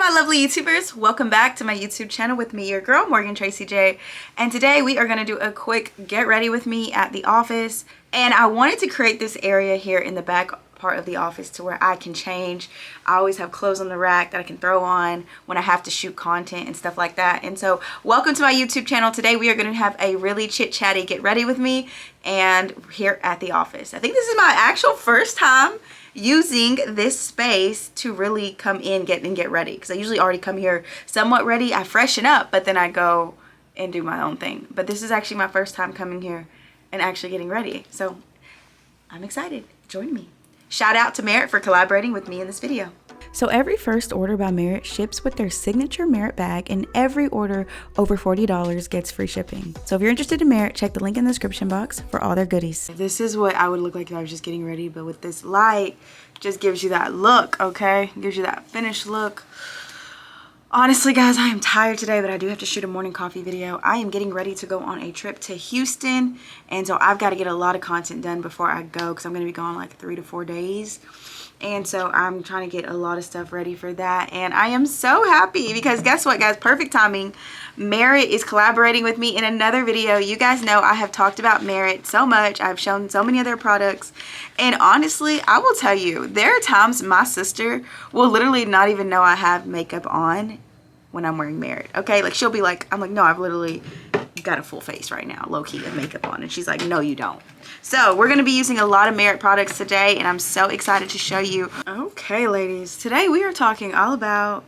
Hi lovely YouTubers, welcome back to my YouTube channel with me, your girl Morgan Tracy J. And today we are going to do a quick get ready with me at the office. And I wanted to create this area here in the back part of the office to where I can change. I always have clothes on the rack that I can throw on when I have to shoot content and stuff like that. And so welcome to my YouTube channel. Today we are going to have a really chit chatty get ready with me and here at the office. I think this is my actual first time using this space to really come in, get ready, because I usually already come here somewhat ready. I freshen up, but then I go and do my own thing. But this is actually my first time coming here and actually getting ready, so I'm excited. Join me. Shout out to Merit for collaborating with me in this video. So every first order by Merit ships with their signature Merit bag, and every order over $40 gets free shipping. So if you're interested in Merit, check the link in the description box for all their goodies. This is what I would look like if I was just getting ready, but with this light, just gives you that look, okay? Gives you that finished look. Honestly, guys, I am tired today, but I do have to shoot a morning coffee video. I am getting ready to go on a trip to Houston, and so I've got to get a lot of content done before I go because I'm going to be gone like 3 to 4 days. And so I'm trying to get a lot of stuff ready for that. And I am so happy because guess what, guys? Perfect timing. Merit is collaborating with me in another video. You guys know I have talked about Merit so much. I've shown so many of their products. And honestly, I will tell you, there are times my sister will literally not even know I have makeup on when I'm wearing Merit. Okay, like she'll be like, I'm like, no, I've literally got a full face right now, low-key, of makeup on. And she's like, no, you don't. So we're going to be using a lot of Merit products today, and I'm so excited to show you. Okay, ladies, today we are talking all about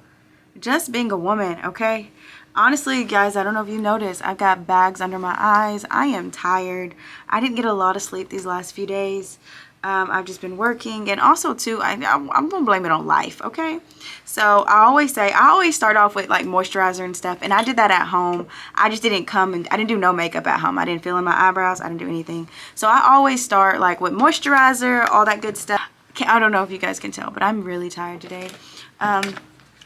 just being a woman, okay? Honestly, guys, I don't know if you noticed, I've got bags under my eyes. I am tired. I didn't get a lot of sleep these last few days. I've just been working, and also too, I'm gonna blame it on life, okay? So I always start off with like moisturizer and stuff, and I did that at home. I just didn't I didn't do no makeup at home. I didn't fill in my eyebrows. I didn't do anything. So I always start like with moisturizer, all that good stuff. I don't know if you guys can tell, but I'm really tired today.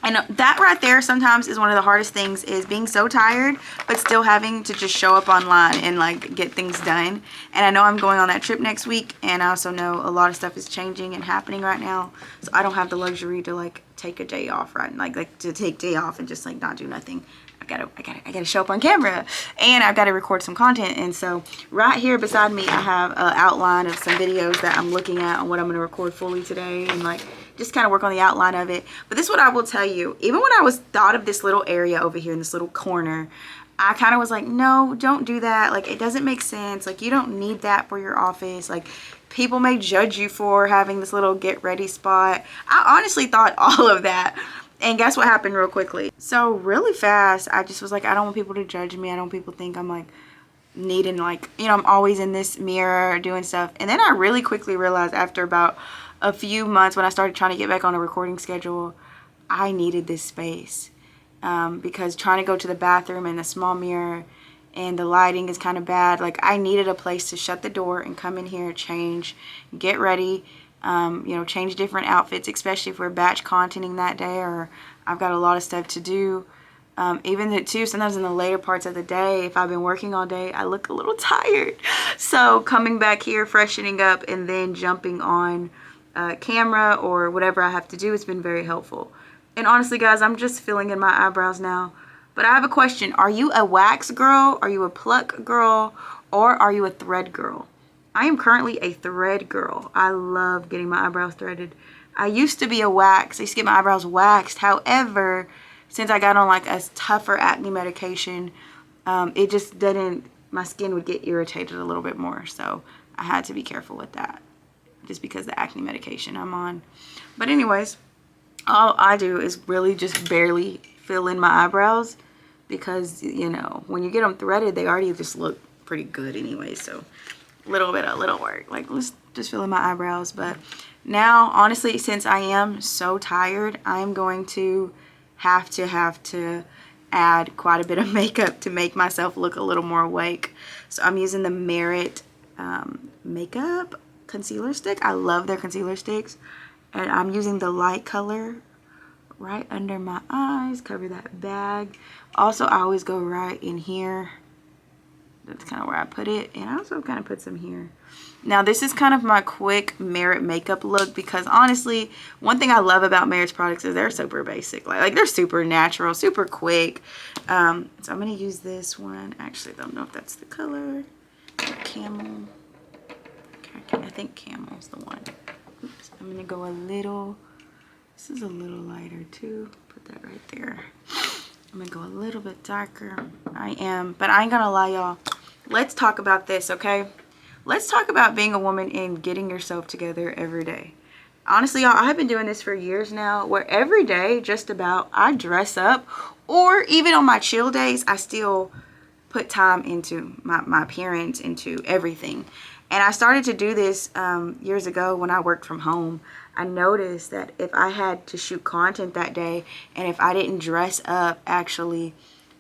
And that right there sometimes is one of the hardest things, is being so tired but still having to just show up online and like get things done. And I know I'm going on that trip next week, and I also know a lot of stuff is changing and happening right now, so I don't have the luxury to like take a day off, right? Like to take day off and just like not do nothing. I gotta show up on camera, and I've got to record some content. And so right here beside me I have an outline of some videos that I'm looking at on what I'm going to record fully today, and like just kind of work on the outline of it. But this is what I will tell you, even when I thought of this little area over here in this little corner, I kind of was like, no, don't do that. Like, it doesn't make sense. Like, you don't need that for your office. Like, people may judge you for having this little get ready spot. I honestly thought all of that. And guess what happened real quickly? So really fast, I just was like, I don't want people to judge me. I don't want people to think I'm like needing, like, you know, I'm always in this mirror doing stuff. And then I really quickly realized after about a few months, when I started trying to get back on a recording schedule, I needed this space. Because trying to go to the bathroom in a small mirror and the lighting is kind of bad. Like, I needed a place to shut the door and come in here, change, get ready, you know, change different outfits, especially if we're batch contenting that day or I've got a lot of stuff to do. Even too, sometimes in the later parts of the day, if I've been working all day, I look a little tired. So coming back here, freshening up, and then jumping on camera or whatever I have to do, it's been very helpful. And honestly, guys, I'm just filling in my eyebrows now. But I have a question. Are you a wax girl? Are you a pluck girl? Or are you a thread girl? I am currently a thread girl. I love getting my eyebrows threaded. I used to be a wax. I used to get my eyebrows waxed. However, since I got on like a tougher acne medication, it just didn't, my skin would get irritated a little bit more. So I had to be careful with that, just because of the acne medication I'm on. But anyways, all I do is really just barely fill in my eyebrows, because, you know, when you get them threaded, they already just look pretty good anyway. So a little work. Like, let's just fill in my eyebrows. But now, honestly, since I am so tired, I'm going to have to add quite a bit of makeup to make myself look a little more awake. So I'm using the Merit makeup concealer stick. I love their concealer sticks. And I'm using the light color right under my eyes, cover that bag. Also, I always go right in here That's kind of where I put it. And I also kind of put some here. Now this is kind of my quick Merit makeup look, because honestly, one thing I love about Merit's products is they're super basic. Like they're super natural, super quick. So I'm going to use this one. Actually, I don't know if that's the color. Camel. Okay, I think Camel's the one. Oops, I'm going to go a little, this is a little lighter too. Put that right there. I'm going to go a little bit darker. But I ain't going to lie, y'all. Let's talk about this, okay? Let's talk about being a woman and getting yourself together every day. Honestly, y'all, I've been doing this for years now, where every day, just about, I dress up, or even on my chill days, I still put time into my appearance, into everything. And I started to do this years ago when I worked from home. I noticed that if I had to shoot content that day, and if I didn't dress up, actually,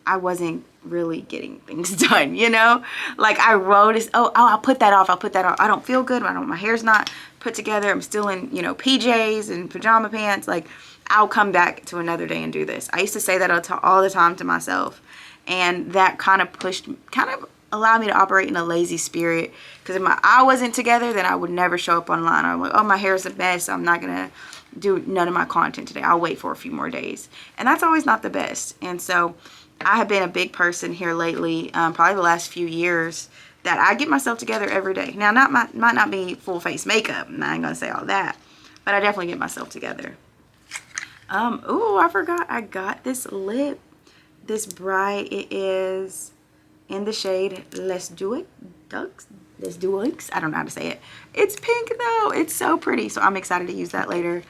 I wasn't really getting things done, you know? Like I noticed, oh, I'll put that off. I don't feel good. My hair's not put together. I'm still in, you know, PJs and pajama pants. Like I'll come back to another day and do this. I used to say that all the time to myself. And that kind of allowed me to operate in a lazy spirit. Because if my eye wasn't together, then I would never show up online. I'm like, oh, my hair's a mess. I'm not going to do none of my content today. I'll wait for a few more days. And that's always not the best. And so I have been a big person here lately, probably the last few years, that I get myself together every day. Now, might not be full face makeup. And I ain't going to say all that. But I definitely get myself together. Ooh, I forgot I got this lip. This bright, it is in the shade Let's Do It. I don't know how to say it. It's pink though. It's so pretty. So I'm excited to use that later.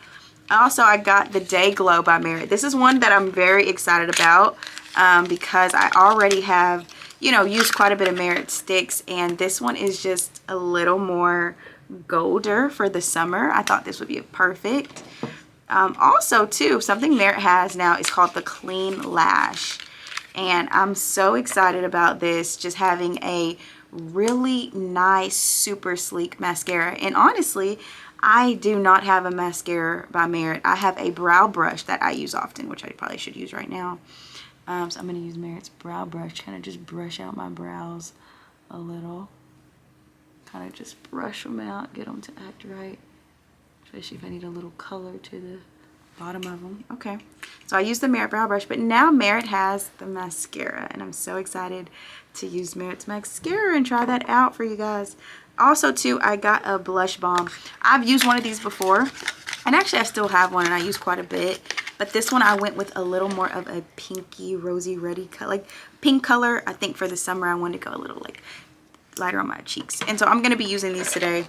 Also, I got the Day Glow by Merit. This is one that I'm very excited about because I already have, you know, used quite a bit of Merit sticks. And this one is just a little more golder for the summer. I thought this would be perfect. Also, too, something Merit has now is called the Clean Lash. And I'm so excited about this, just having a really nice, super sleek mascara. And honestly, I do not have a mascara by Merit. I have a brow brush that I use often, which I probably should use right now. So I'm going to use Merit's brow brush, kind of just brush out my brows a little. Kind of just brush them out, get them to act right. Especially if I need a little color to the bottom of them. Okay, so I used the Merit brow brush, but now Merit has the mascara, and I'm so excited to use Merit's mascara and try that out for you guys. Also, too, I got a blush balm. I've used one of these before, and actually I still have one, and I use quite a bit. But this one I went with a little more of a pinky, rosy, reddy color, like pink color. I think for the summer I wanted to go a little like lighter on my cheeks, and so I'm going to be using these today.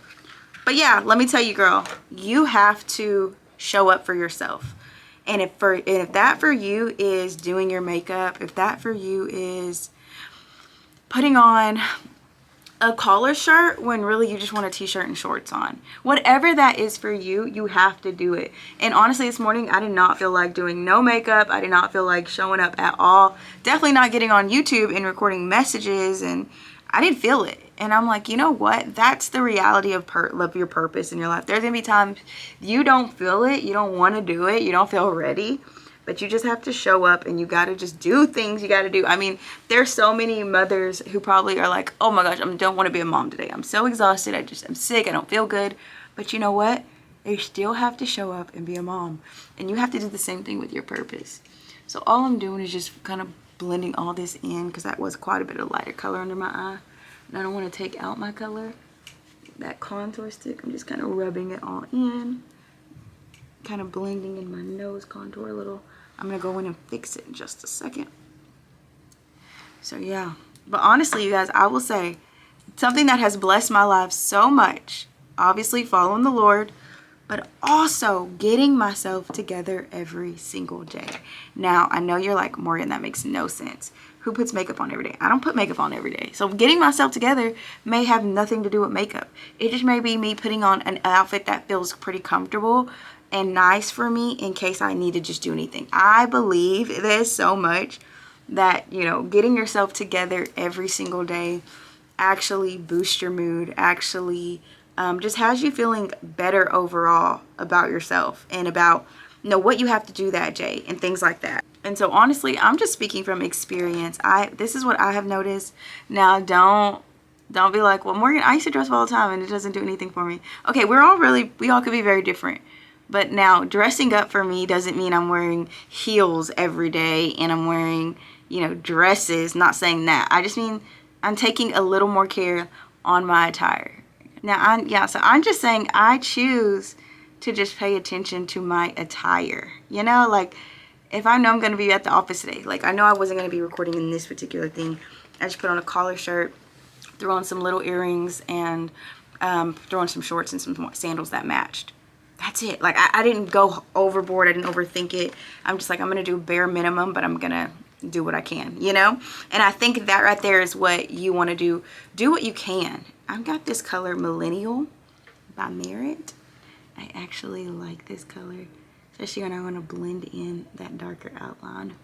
But yeah, let me tell you, girl, you have to show up for yourself. And if that for you is doing your makeup, if that for you is putting on a collar shirt when really you just want a t-shirt and shorts on, whatever that is for you, you have to do it. And honestly, this morning I did not feel like doing no makeup. I did not feel like showing up at all. Definitely not getting on YouTube and recording messages, and I didn't feel it. And I'm like, you know what? That's the reality of your purpose in your life. There's going to be times you don't feel it. You don't want to do it. You don't feel ready. But you just have to show up, and you got to just do things you got to do. I mean, there's so many mothers who probably are like, oh my gosh, I don't want to be a mom today. I'm so exhausted. I'm sick. I don't feel good. But you know what? You still have to show up and be a mom. And you have to do the same thing with your purpose. So all I'm doing is just kind of blending all this in, because that was quite a bit of lighter color under my eye. And I don't want to take out my color. That contour stick, I'm just kind of rubbing it all in. Kind of blending in my nose contour a little. I'm going to go in and fix it in just a second. So yeah. But honestly, you guys, I will say something that has blessed my life so much. Obviously following the Lord, but also getting myself together every single day. Now, I know you're like, Morgan, that makes no sense. Who puts makeup on every day? I don't put makeup on every day. So getting myself together may have nothing to do with makeup. It just may be me putting on an outfit that feels pretty comfortable and nice for me in case I need to just do anything. I believe this so much that, you know, getting yourself together every single day actually boosts your mood, actually just has you feeling better overall about yourself and about, you know, what you have to do that day and things like that. And so honestly, I'm just speaking from experience. This is what I have noticed. Now don't be like, well, Morgan, I used to dress up all the time and it doesn't do anything for me. Okay, we all could be very different. But now dressing up for me doesn't mean I'm wearing heels every day and I'm wearing, you know, dresses. Not saying that. I just mean I'm taking a little more care on my attire. Now, so I'm just saying I choose to just pay attention to my attire. You know, like if I know I'm going to be at the office today, like I know I wasn't going to be recording in this particular thing. I just put on a collar shirt, threw on some little earrings, and throw on some shorts and some sandals that matched. That's it. Like I didn't go overboard. I didn't overthink it. I'm just like, I'm going to do bare minimum, but I'm going to do what I can, you know? And I think that right there is what you want to do. Do what you can. I've got this color Millennial by Merit. I actually like this color, especially when I want to blend in that darker outline.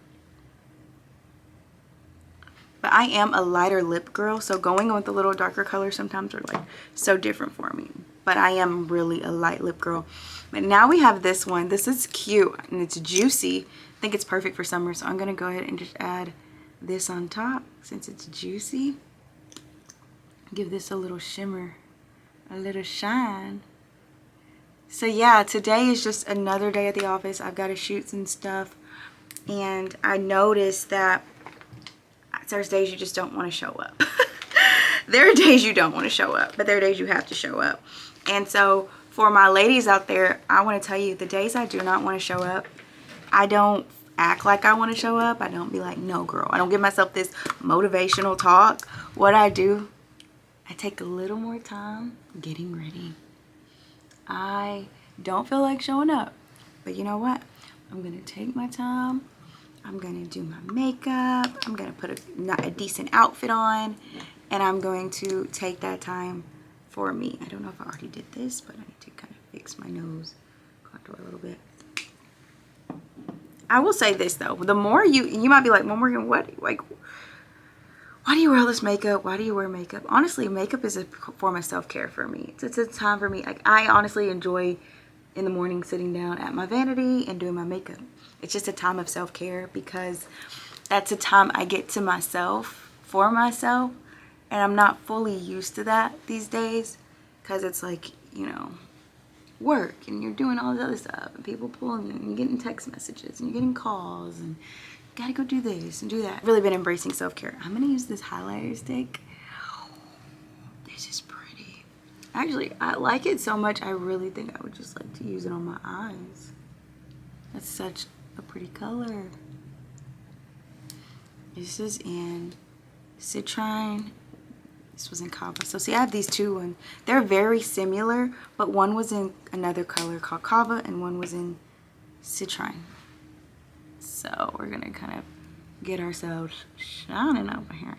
But I am a lighter lip girl, so going with a little darker color sometimes are like so different for me. But I am really a light lip girl. But now we have this one. This is cute and it's juicy. I think it's perfect for summer, so I'm gonna go ahead and just add this on top since it's juicy. Give this a little shimmer, a little shine. So yeah, today is just another day at the office. I've got to shoot some stuff, and I noticed that there's days you just don't want to show up. There are days you don't want to show up, but there are days you have to show up. And so for my ladies out there, I want to tell you, the days I do not want to show up, I don't act like I want to show up. I don't be like, no girl. I don't give myself this motivational talk. What I do, I take a little more time getting ready. I don't feel like showing up, but you know what? I'm going to take my time. I'm going to do my makeup. I'm going to put a decent outfit on, and I'm going to take that time for me. I don't know if I already did this, but I need to kind of fix my nose, contour a little bit. I will say this though, the more you might be like, well, Morgan, why do you wear all this makeup? Why do you wear makeup? Honestly, makeup is a form of self-care for me. It's a time for me. Like, I honestly enjoy in the morning sitting down at my vanity and doing my makeup. It's just a time of self-care because that's a time I get to myself, for myself. And I'm not fully used to that these days because it's like, you know, work and you're doing all this other stuff and people pulling you and you're getting text messages and you're getting calls and you gotta go do this and do that. I've really been embracing self-care. I'm gonna use this highlighter stick. This is pretty. Actually, I like it so much I really think I would just like to use it on my eyes. That's such a pretty color. This is in Citrine. This was in Kava. So see, I have these two, and they're very similar, but one was in another color called Kava and one was in Citrine. So we're gonna kind of get ourselves shining over here.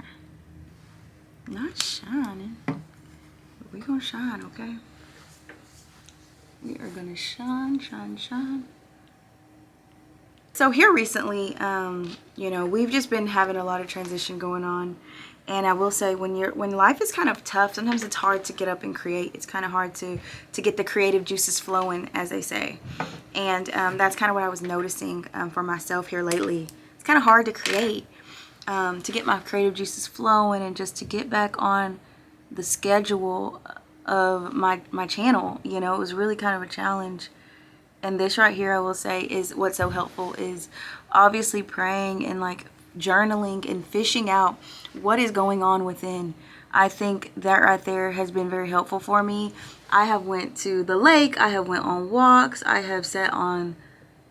Not shining, but we're gonna shine, okay? We are gonna shine, shine, shine. So here recently, you know, we've just been having a lot of transition going on. And I will say, when life is kind of tough, sometimes it's hard to get up and create. It's kind of hard to get the creative juices flowing, as they say. And that's kind of what I was noticing for myself here lately. It's kind of hard to create, to get my creative juices flowing and just to get back on the schedule of my channel. You know, it was really kind of a challenge. And this right here, I will say, is what's so helpful is obviously praying and like journaling and fishing out what is going on within. I think that right there has been very helpful for me. I have went to the lake, I have went on walks, I have sat on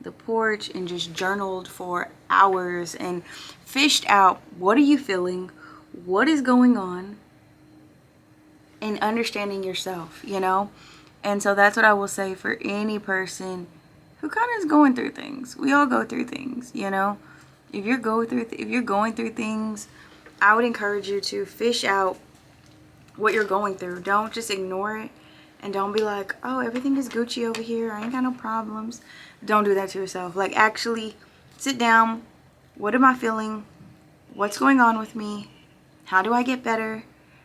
the porch and just journaled for hours and fished out, what are you feeling, what is going on, and understanding yourself, you know. And so that's what I will say for any person who kind of is going through things. We all go through things, you know. If you're going through things, I would encourage you to fish out what you're going through. Don't just ignore it, and don't be like, oh, everything is Gucci over here, I ain't got no problems. Don't do that to yourself. Like, actually sit down. What am I feeling? What's going on with me? How do I get better?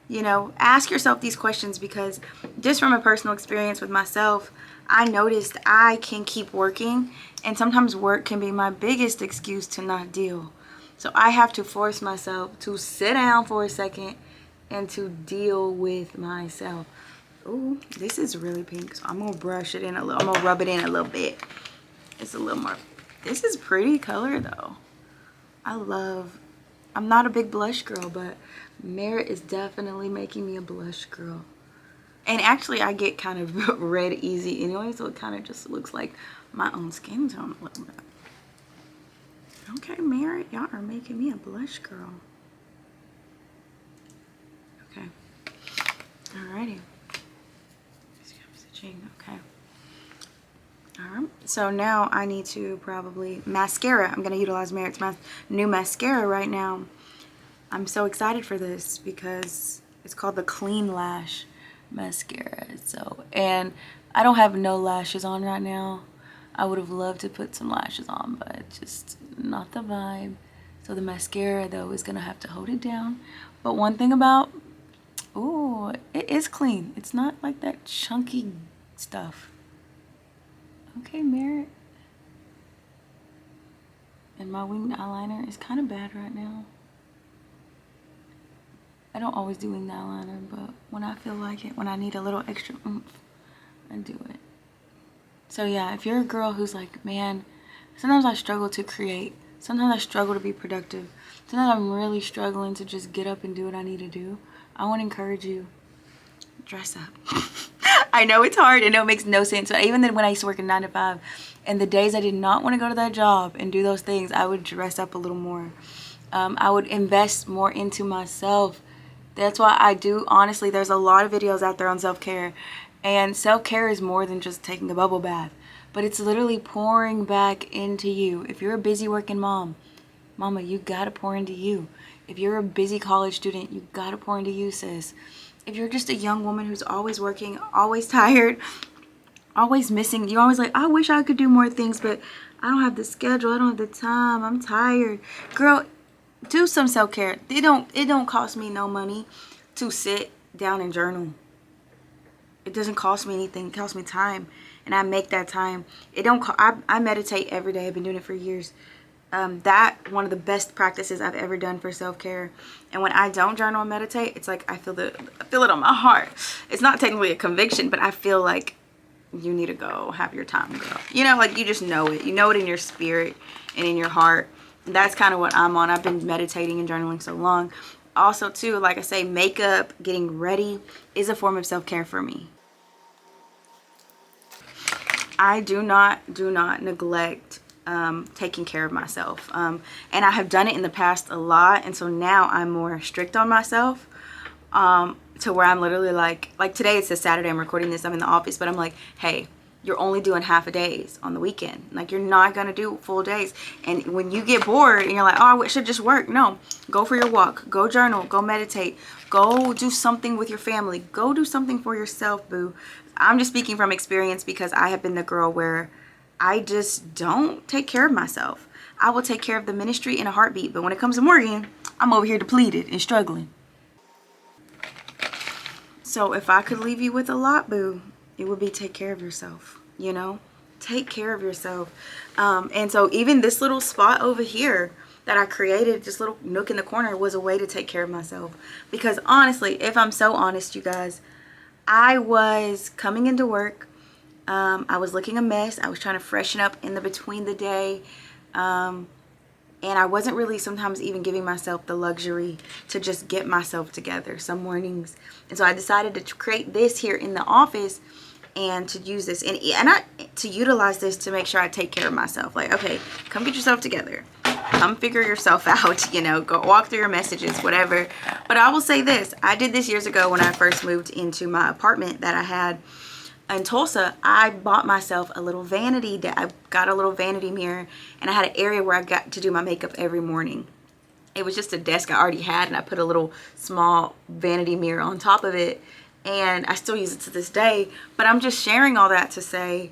You know, ask yourself these questions, because just from a personal experience with myself, I noticed I can keep working, and sometimes work can be my biggest excuse to not deal. So I have to force myself to sit down for a second and to deal with myself. Ooh, this is really pink, so I'm gonna brush it in a little. I'm gonna rub it in a little bit. It's a little more. This is pretty color though. I'm not a big blush girl, but Merit is definitely making me a blush girl. And actually, I get kind of red easy anyway, so it kind of just looks like my own skin tone a little bit. Okay, Merit, y'all are making me a blush girl. Okay. Alrighty. Okay. Alright. So now I need to probably mascara. I'm going to utilize Merit's new mascara right now. I'm so excited for this because it's called the Clean Lash mascara. So, and I don't have no lashes on right now. I would have loved to put some lashes on, but just not the vibe. So the mascara though is gonna have to hold it down. But one thing about, ooh, it is clean. It's not like that chunky stuff. Okay, Merit. And my winged eyeliner is kind of bad right now. I don't always do winged eyeliner, but when I feel like it, when I need a little extra oomph, I do it. So yeah, if you're a girl who's like, man, sometimes I struggle to create. Sometimes I struggle to be productive. Sometimes I'm really struggling to just get up and do what I need to do. I want to encourage you, dress up. I know it's hard. I know it makes no sense. But even then when I used to work a 9 to 5, and the days I did not want to go to that job and do those things, I would dress up a little more. I would invest more into myself. That's why I do, honestly, there's a lot of videos out there on self-care. And self-care is more than just taking a bubble bath. But it's literally pouring back into you. If you're a busy working mom, mama, you gotta pour into you. If you're a busy college student, you gotta pour into you, sis. If you're just a young woman who's always working, always tired, always missing, you're always like, I wish I could do more things, but I don't have the schedule, I don't have the time, I'm tired. Girl, do some self-care. It don't cost me no money to sit down and journal. It doesn't cost me anything. It costs me time, and I make that time. I meditate every day. I've been doing it for years. That one of the best practices I've ever done for self-care. And when I don't journal and meditate, it's like I feel it on my heart. It's not technically a conviction, but I feel like you need to go have your time, girl. You know, like you just know it. You know it in your spirit and in your heart. And that's kind of what I'm on. I've been meditating and journaling so long. Also, too, like I say, makeup, getting ready is a form of self-care for me. I do not neglect taking care of myself. And I have done it in the past a lot. And so now I'm more strict on myself to where I'm literally like today it's a Saturday, I'm recording this, I'm in the office, but I'm like, hey, you're only doing half a days on the weekend. Like, you're not going to do full days. And when you get bored and you're like, oh, I should just work. No, go for your walk, go journal, go meditate, go do something with your family, go do something for yourself, boo. I'm just speaking from experience because I have been the girl where I just don't take care of myself. I will take care of the ministry in a heartbeat, but when it comes to Morgan, I'm over here depleted and struggling. So if I could leave you with a lot, boo, it would be take care of yourself, you know? Take care of yourself. And so even this little spot over here that I created, this little nook in the corner, was a way to take care of myself. Because honestly, if I'm so honest, you guys, I was coming into work. I was looking a mess. I was trying to freshen up in the between the day. And I wasn't really sometimes even giving myself the luxury to just get myself together some mornings. And so I decided to create this here in the office and to use this and to utilize this to make sure I take care of myself. Like, okay, come get yourself together. Come figure yourself out, you know, go walk through your messages, whatever. But I will say this. I did this years ago when I first moved into my apartment that I had in Tulsa. I bought myself a little vanity. I got a little vanity mirror, and I had an area where I got to do my makeup every morning. It was just a desk I already had, and I put a little small vanity mirror on top of it, and I still use it to this day. But I'm just sharing all that to say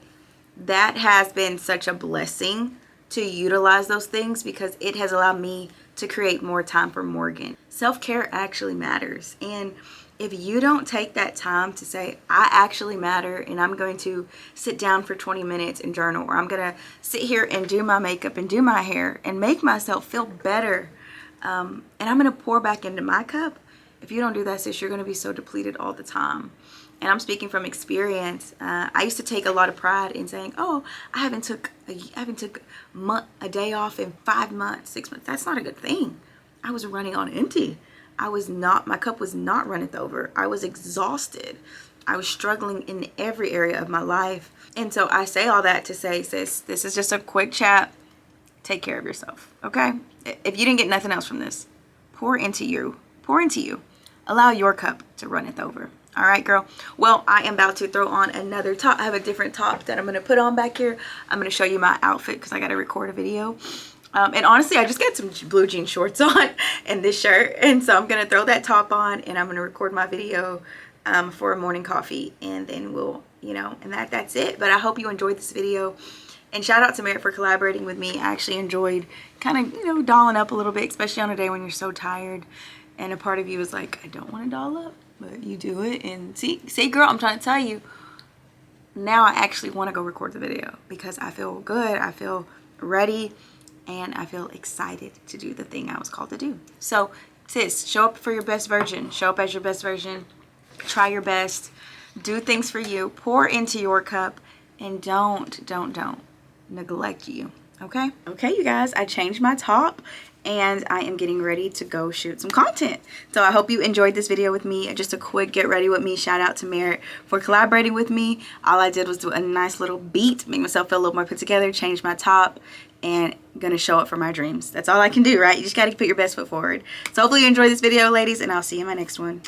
that has been such a blessing to utilize those things, because it has allowed me to create more time for Morgan. Self-care actually matters. And if you don't take that time to say, I actually matter, and I'm going to sit down for 20 minutes and journal, or I'm going to sit here and do my makeup and do my hair and make myself feel better, and I'm going to pour back into my cup. If you don't do that, sis, you're going to be so depleted all the time. And I'm speaking from experience. I used to take a lot of pride in saying, oh, I haven't took a day off in 5 months, 6 months. That's not a good thing. I was running on empty. My cup was not runneth over. I was exhausted. I was struggling in every area of my life. And so I say all that to say, sis, this is just a quick chat. Take care of yourself, okay? If you didn't get nothing else from this, pour into you. Pour into you. Allow your cup to runneth over. All right, girl. Well, I am about to throw on another top. I have a different top that I'm going to put on back here. I'm going to show you my outfit because I got to record a video. And honestly, I just got some blue jean shorts on and this shirt. And so I'm going to throw that top on and I'm going to record my video for a morning coffee. And then we'll, and that's it. But I hope you enjoyed this video. And shout out to Merritt for collaborating with me. I actually enjoyed kind of, dolling up a little bit, especially on a day when you're so tired. And a part of you is like, I don't want to doll up. But you do it, and see, girl, I'm trying to tell you, now I actually want to go record the video because I feel good, I feel ready, and I feel excited to do the thing I was called to do. So, sis, show up for your best version. Show up as your best version. Try your best. Do things for you. Pour into your cup, and don't neglect you. Okay? Okay, you guys, I changed my top. And I am getting ready to go shoot some content. So I hope you enjoyed this video with me. Just a quick get ready with me. Shout out to Merritt for collaborating with me. All I did was do a nice little beat, make myself feel a little more put together, change my top, and gonna show up for my dreams. That's all I can do, right? You just gotta put your best foot forward. So hopefully you enjoyed this video, ladies, and I'll see you in my next one.